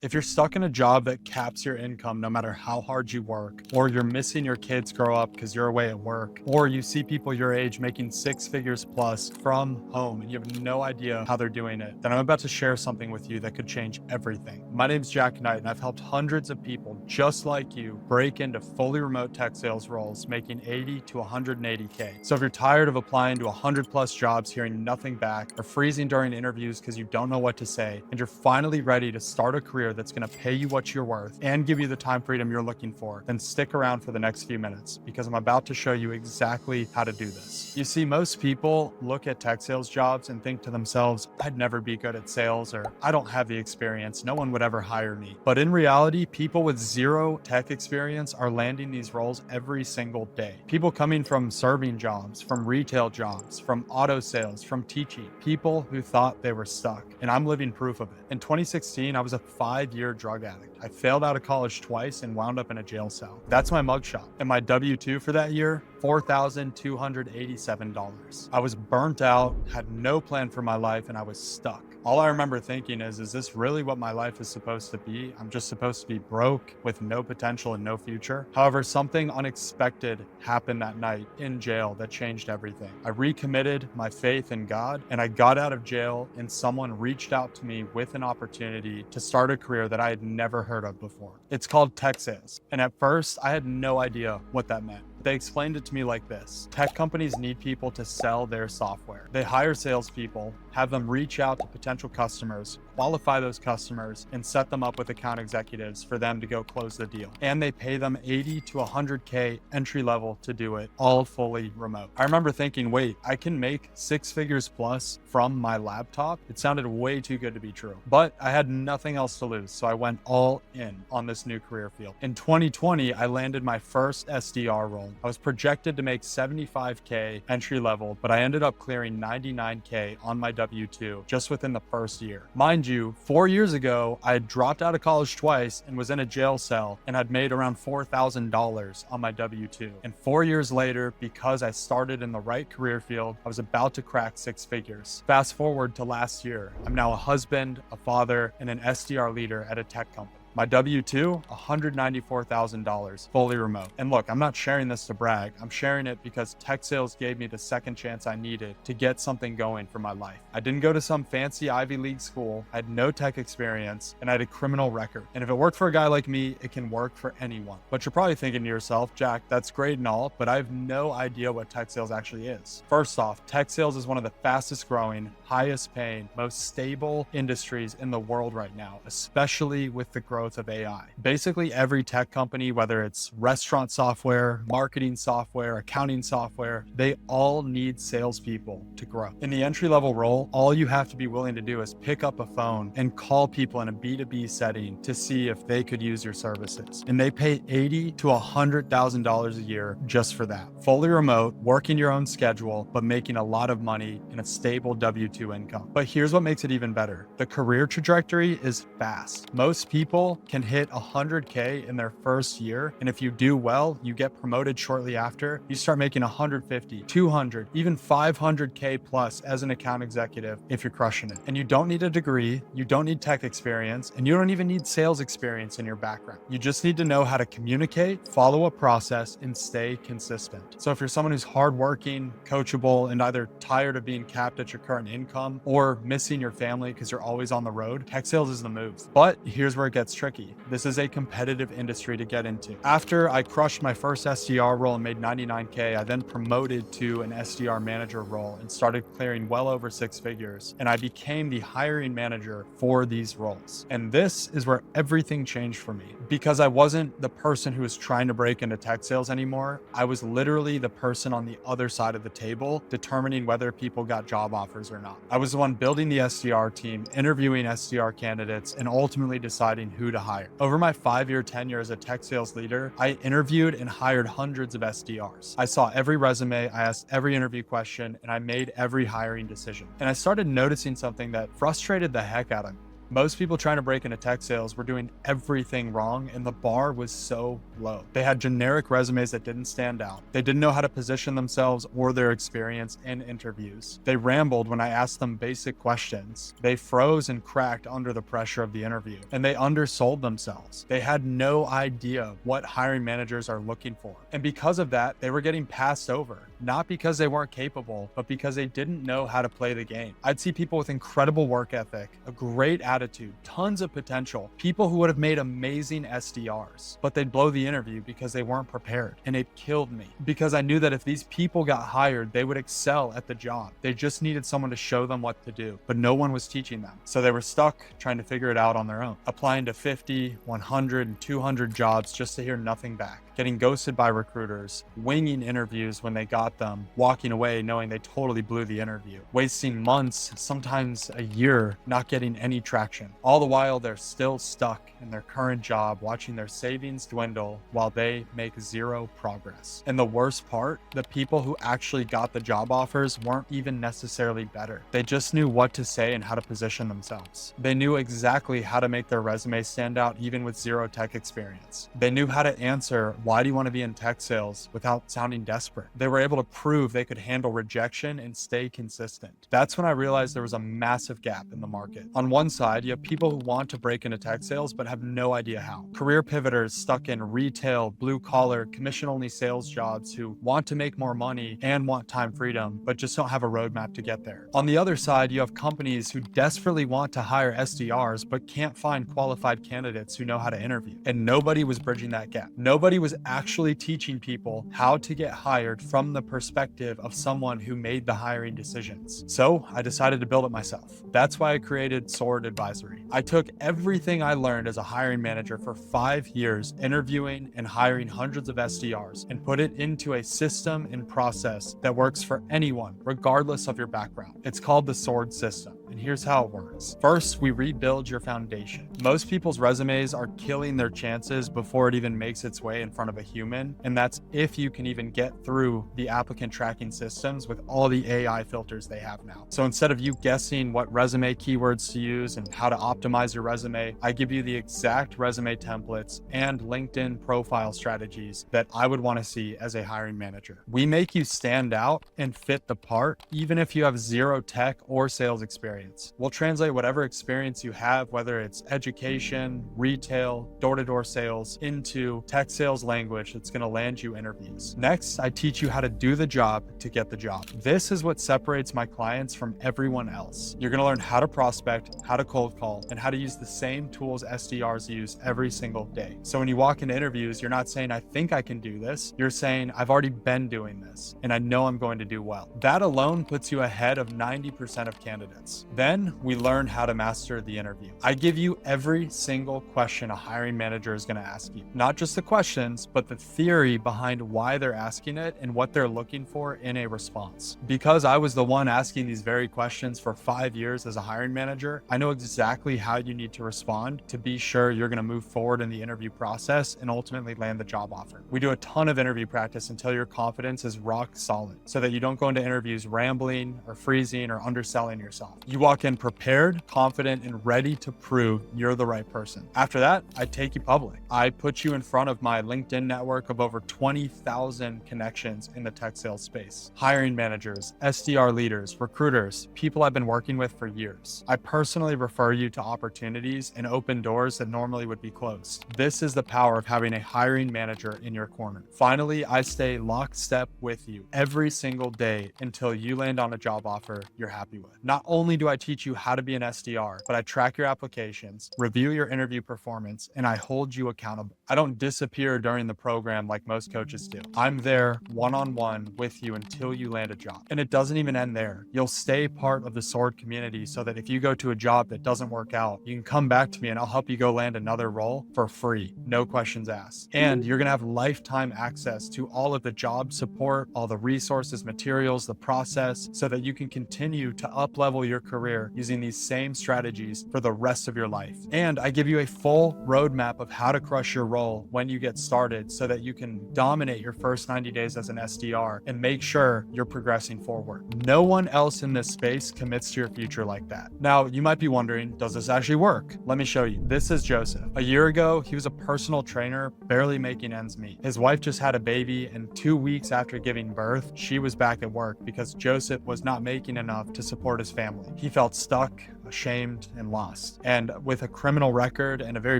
If you're stuck in a job that caps your income no matter how hard you work, or you're missing your kids grow up because you're away at work, or you see people your age making six figures plus from home and you have no idea how they're doing it, then I'm about to share something with you that could change everything. My name's Jack Knight, and I've helped hundreds of people just like you break into fully remote tech sales roles making 80 to 180K. So if you're tired of applying to 100 plus jobs, hearing nothing back, or freezing during interviews because you don't know what to say, and you're finally ready to start a career that's going to pay you what you're worth and give you the time freedom you're looking for, then stick around for the next few minutes because I'm about to show you exactly how to do this. You see, most people look at tech sales jobs and think to themselves, I'd never be good at sales, or I don't have the experience, no one would ever hire me. But in reality, people with zero tech experience are landing these roles every single day. People coming from serving jobs, from retail jobs, from auto sales, from teaching, people who thought they were stuck. And I'm living proof of it. In 2016, I was a 5-year drug addict. I failed out of college twice and wound up in a jail cell. That's my mugshot. And my W-2 for that year, $4,287. I was burnt out, had no plan for my life, and I was stuck. All I remember thinking is this really what my life is supposed to be? I'm just supposed to be broke with no potential and no future? However, something unexpected happened that night in jail that changed everything. I recommitted my faith in God, and I got out of jail, and someone reached out to me with an opportunity to start a career that I had never heard of before. It's called tech sales. And at first, I had no idea what that meant. They explained it to me like this. Tech companies need people to sell their software. They hire salespeople, have them reach out to potential customers, qualify those customers, and set them up with account executives for them to go close the deal. And they pay them 80 to 100K entry level to do it, all fully remote. I remember thinking, wait, I can make six figures plus from my laptop? It sounded way too good to be true. But I had nothing else to lose, so I went all in on this new career field. In 2020, I landed my first SDR role. I was projected to make 75K entry level, but I ended up clearing 99K on my W-2 just within the first year. Mind you, 4 years ago, I had dropped out of college twice and was in a jail cell and had made around $4,000 on my W-2. And 4 years later, because I started in the right career field, I was about to crack six figures. Fast forward to last year, I'm now a husband, a father, and an SDR leader at a tech company. My W-2, $194,000, fully remote. And look, I'm not sharing this to brag. I'm sharing it because tech sales gave me the second chance I needed to get something going for my life. I didn't go to some fancy Ivy League school. I had no tech experience, and I had a criminal record. And if it worked for a guy like me, it can work for anyone. But you're probably thinking to yourself, Jack, that's great and all, but I have no idea what tech sales actually is. First off, tech sales is one of the fastest growing, highest paying, most stable industries in the world right now, especially with the growth of AI. Basically, every tech company, whether it's restaurant software, marketing software, accounting software, they all need salespeople to grow. In the entry-level role, all you have to be willing to do is pick up a phone and call people in a B2B setting to see if they could use your services. And they pay $80,000 to $100,000 a year just for that. Fully remote, working your own schedule, but making a lot of money in a stable W-2 income. But here's what makes it even better. The career trajectory is fast. Most people can hit 100K in their first year, and if you do well, you get promoted shortly after. You start making 150, 200, even 500K plus as an account executive if you're crushing it. And you don't need a degree, you don't need tech experience, and you don't even need sales experience in your background. You just need to know how to communicate, follow a process, and stay consistent. So if you're someone who's hardworking, coachable, and either tired of being capped at your current income or missing your family because you're always on the road, tech sales is the move. But here's where it gets tricky. This is a competitive industry to get into. After I crushed my first SDR role and made 99K, I then promoted to an SDR manager role and started clearing well over six figures. And I became the hiring manager for these roles. And this is where everything changed for me because I wasn't the person who was trying to break into tech sales anymore. I was literally the person on the other side of the table determining whether people got job offers or not. I was the one building the SDR team, interviewing SDR candidates, and ultimately deciding who to hire. Over my 5-year tenure as a tech sales leader, I interviewed and hired hundreds of SDRs. I saw every resume, I asked every interview question, and I made every hiring decision. And I started noticing something that frustrated the heck out of me. Most people trying to break into tech sales were doing everything wrong, and the bar was so low. They had generic resumes that didn't stand out. They didn't know how to position themselves or their experience in interviews. They rambled when I asked them basic questions. They froze and cracked under the pressure of the interview, and they undersold themselves. They had no idea what hiring managers are looking for. And because of that, they were getting passed over, not because they weren't capable, but because they didn't know how to play the game. I'd see people with incredible work ethic, a great attitude, tons of potential, people who would have made amazing SDRs, but they'd blow the interview because they weren't prepared. And it killed me because I knew that if these people got hired, they would excel at the job. They just needed someone to show them what to do, but no one was teaching them. So they were stuck trying to figure it out on their own, applying to 50, 100, and 200 jobs just to hear nothing back, getting ghosted by recruiters, winging interviews when they got them, walking away knowing they totally blew the interview, wasting months, sometimes a year, not getting any traction. All the while, they're still stuck in their current job, watching their savings dwindle while they make zero progress. And the worst part, the people who actually got the job offers weren't even necessarily better. They just knew what to say and how to position themselves. They knew exactly how to make their resume stand out even with zero tech experience. They knew how to answer, why do you want to be in tech sales, without sounding desperate. They were able to prove they could handle rejection and stay consistent. That's when I realized there was a massive gap in the market. On one side, you have people who want to break into tech sales but have no idea how. Career pivoters stuck in retail, blue-collar, commission-only sales jobs who want to make more money and want time freedom, but just don't have a roadmap to get there. On the other side, you have companies who desperately want to hire SDRs but can't find qualified candidates who know how to interview. And nobody was bridging that gap. Nobody was actually teaching people how to get hired from the perspective of someone who made the hiring decisions. So I decided to build it myself. That's why I created Sword Advisory. I took everything I learned as a hiring manager for 5 years, interviewing and hiring hundreds of SDRs, and put it into a system and process that works for anyone, regardless of your background. It's called the Sword System. And here's how it works. First, we rebuild your foundation. Most people's resumes are killing their chances before it even makes its way in front of a human. And that's if you can even get through the applicant tracking systems with all the AI filters they have now. So instead of you guessing what resume keywords to use and how to optimize your resume, I give you the exact resume templates and LinkedIn profile strategies that I would want to see as a hiring manager. We make you stand out and fit the part, even if you have zero tech or sales experience. We'll translate whatever experience you have, whether it's education, retail, door-to-door sales, into tech sales language that's going to land you interviews. Next, I teach you how to do the job to get the job. This is what separates my clients from everyone else. You're going to learn how to prospect, how to cold call, and how to use the same tools SDRs use every single day. So when you walk into interviews, you're not saying, I think I can do this. You're saying, I've already been doing this, and I know I'm going to do well. That alone puts you ahead of 90% of candidates. Then we learn how to master the interview. I give you every single question a hiring manager is going to ask you. Not just the questions, but the theory behind why they're asking it and what they're looking for in a response. Because I was the one asking these very questions for 5 years as a hiring manager, I know exactly how you need to respond to be sure you're going to move forward in the interview process and ultimately land the job offer. We do a ton of interview practice until your confidence is rock solid so that you don't go into interviews rambling or freezing or underselling yourself. You walk in prepared, confident, and ready to prove you're the right person. After that, I take you public. I put you in front of my LinkedIn network of over 20,000 connections in the tech sales space. Hiring managers, SDR leaders, recruiters, people I've been working with for years. I personally refer you to opportunities and open doors that normally would be closed. This is the power of having a hiring manager in your corner. Finally, I stay lockstep with you every single day until you land on a job offer you're happy with. Not only do I teach you how to be an SDR, but I track your applications, review your interview performance, and I hold you accountable. I don't disappear during the program like most coaches do. I'm there one-on-one with you until you land a job. And it doesn't even end there. You'll stay part of the Sword community so that if you go to a job that doesn't work out, you can come back to me and I'll help you go land another role for free. No questions asked. And you're going to have lifetime access to all of the job support, all the resources, materials, the process, so that you can continue to up-level your career career using these same strategies for the rest of your life. And I give you a full roadmap of how to crush your role when you get started so that you can dominate your first 90 days as an SDR and make sure you're progressing forward. No one else in this space commits to your future like that. Now, you might be wondering, does this actually work? Let me show you. This is Joseph. A year ago, he was a personal trainer, barely making ends meet. His wife just had a baby, and 2 weeks after giving birth, she was back at work because Joseph was not making enough to support his family. He felt stuck, ashamed, and lost. And with a criminal record and a very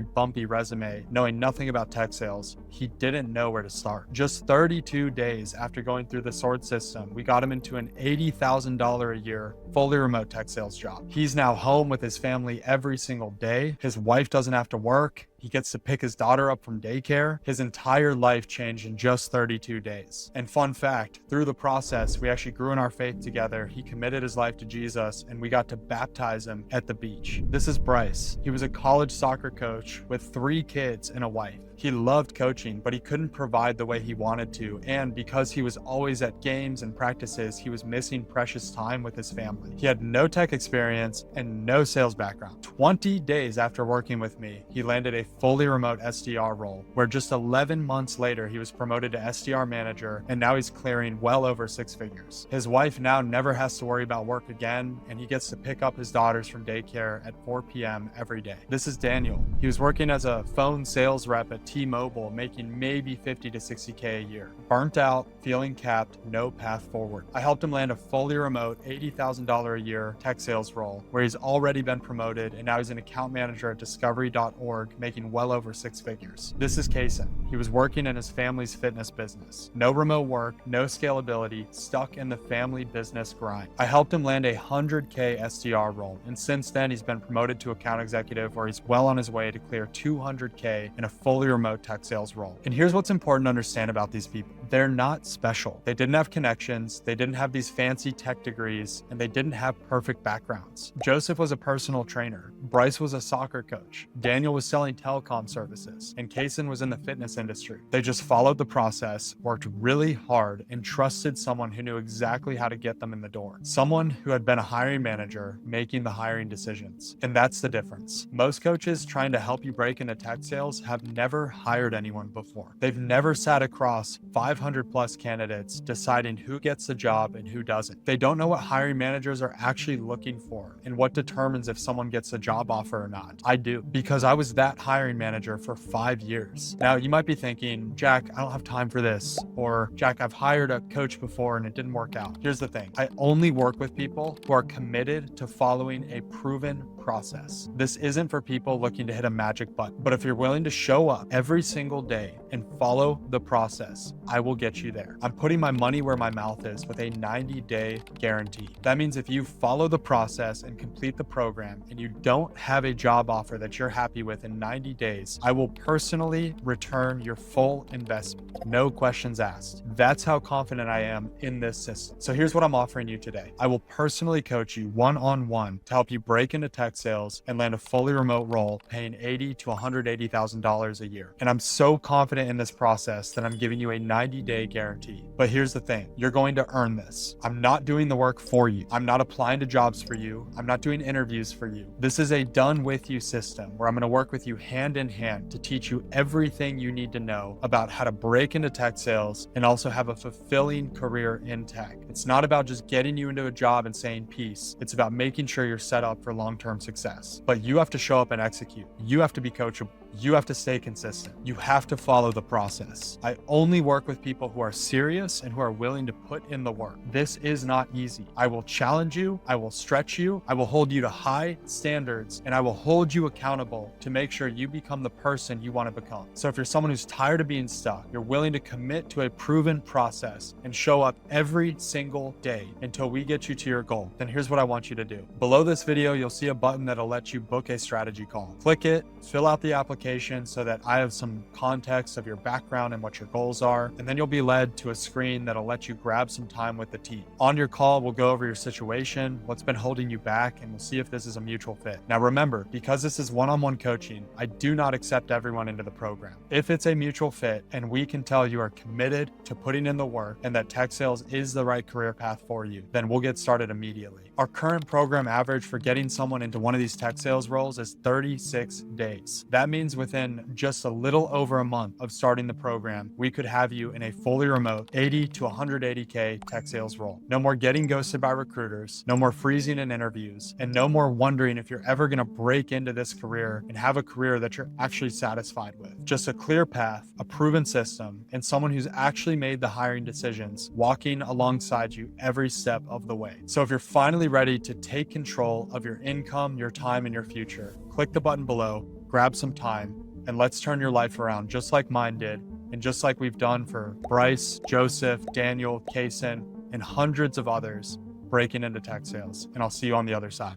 bumpy resume, knowing nothing about tech sales, he didn't know where to start. Just 32 days after going through the sword system, we got him into an $80,000 a year, fully remote tech sales job. He's now home with his family every single day. His wife doesn't have to work. He gets to pick his daughter up from daycare. His entire life changed in just 32 days. And fun fact, through the process, we actually grew in our faith together. He committed his life to Jesus, and we got to baptize him at the beach. This is Bryce. He was a college soccer coach with 3 kids and a wife. He loved coaching, but he couldn't provide the way he wanted to. And because he was always at games and practices, he was missing precious time with his family. He had no tech experience and no sales background. 20 days after working with me, he landed a fully remote SDR role, where just 11 months later, he was promoted to SDR manager, and now he's clearing well over 6 figures. His wife now never has to worry about work again, and he gets to pick up his daughters from daycare at 4 p.m. every day. This is Daniel. He was working as a phone sales rep at T-Mobile, making maybe 50 to 60K a year. Burnt out, feeling capped, no path forward. I helped him land a fully remote $80,000 a year tech sales role, where he's already been promoted, and now he's an account manager at discovery.org, making well over 6 figures. This is Kason. He was working in his family's fitness business. No remote work, no scalability, stuck in the family business grind. I helped him land a 100K SDR role, and since then he's been promoted to account executive, where he's well on his way to clear 200K in a fully remote tech sales role. And here's what's important to understand about these people. They're not special. They didn't have connections, they didn't have these fancy tech degrees, and they didn't have perfect backgrounds. Joseph was a personal trainer. Bryce was a soccer coach. Daniel was selling telecom services, and Kason was in the fitness industry. They just followed the process, worked really hard, and trusted someone who knew exactly how to get them in the door. Someone who had been a hiring manager making the hiring decisions. And that's the difference. Most coaches trying to help you break into tech sales have never hired anyone before. They've never sat across 500 plus candidates deciding who gets the job and who doesn't. They don't know what hiring managers are actually looking for and what determines if someone gets a job offer or not. I do, because I was that hiring manager for 5 years. Now, you might be thinking, Jack, I don't have time for this. Or, Jack, I've hired a coach before and it didn't work out. Here's the thing. I only work with people who are committed to following a proven process. This isn't for people looking to hit a magic button, but if you're willing to show up every single day and follow the process, I will get you there. I'm putting my money where my mouth is with a 90-day guarantee. That means if you follow the process and complete the program and you don't have a job offer that you're happy with in 90 days, I will personally return your full investment. No questions asked. That's how confident I am in this system. So here's what I'm offering you today. I will personally coach you one-on-one to help you break into tech sales and land a fully remote role paying $80,000 to $180,000 a year. And I'm so confident in this process that I'm giving you a 90-day guarantee. But here's the thing, you're going to earn this. I'm not doing the work for you. I'm not applying to jobs for you. I'm not doing interviews for you. This is a done with you system where I'm going to work with you hand in hand to teach you everything you need to know about how to break into tech sales and also have a fulfilling career in tech. It's not about just getting you into a job and saying peace. It's about making sure you're set up for long-term success. But you have to show up and execute. You have to be coachable. You have to stay consistent. You have to follow the process. I only work with people who are serious and who are willing to put in the work. This is not easy. I will challenge you. I will stretch you. I will hold you to high standards, and I will hold you accountable to make sure you become the person you want to become. So if you're someone who's tired of being stuck, you're willing to commit to a proven process and show up every single day until we get you to your goal, then here's what I want you to do. Below this video, you'll see a button that'll let you book a strategy call. Click it, fill out the application, application so that I have some context of your background and what your goals are. And then you'll be led to a screen that'll let you grab some time with the team. On your call, we'll go over your situation, what's been holding you back, and we'll see if this is a mutual fit. Now remember, because this is one-on-one coaching, I do not accept everyone into the program. If it's a mutual fit and we can tell you are committed to putting in the work and that tech sales is the right career path for you, then we'll get started immediately. Our current program average for getting someone into one of these tech sales roles is 36 days. That means within just a little over a month of starting the program, we could have you in a fully remote 80 to 180K tech sales role. No more getting ghosted by recruiters, no more freezing in interviews, and no more wondering if you're ever gonna break into this career and have a career that you're actually satisfied with. Just a clear path, a proven system, and someone who's actually made the hiring decisions, walking alongside you every step of the way. So if you're finally ready to take control of your income, your time, and your future, click the button below, grab some time, and let's turn your life around just like mine did, and just like we've done for Bryce, Joseph, Daniel, Kaysen, and hundreds of others breaking into tech sales. And I'll see you on the other side.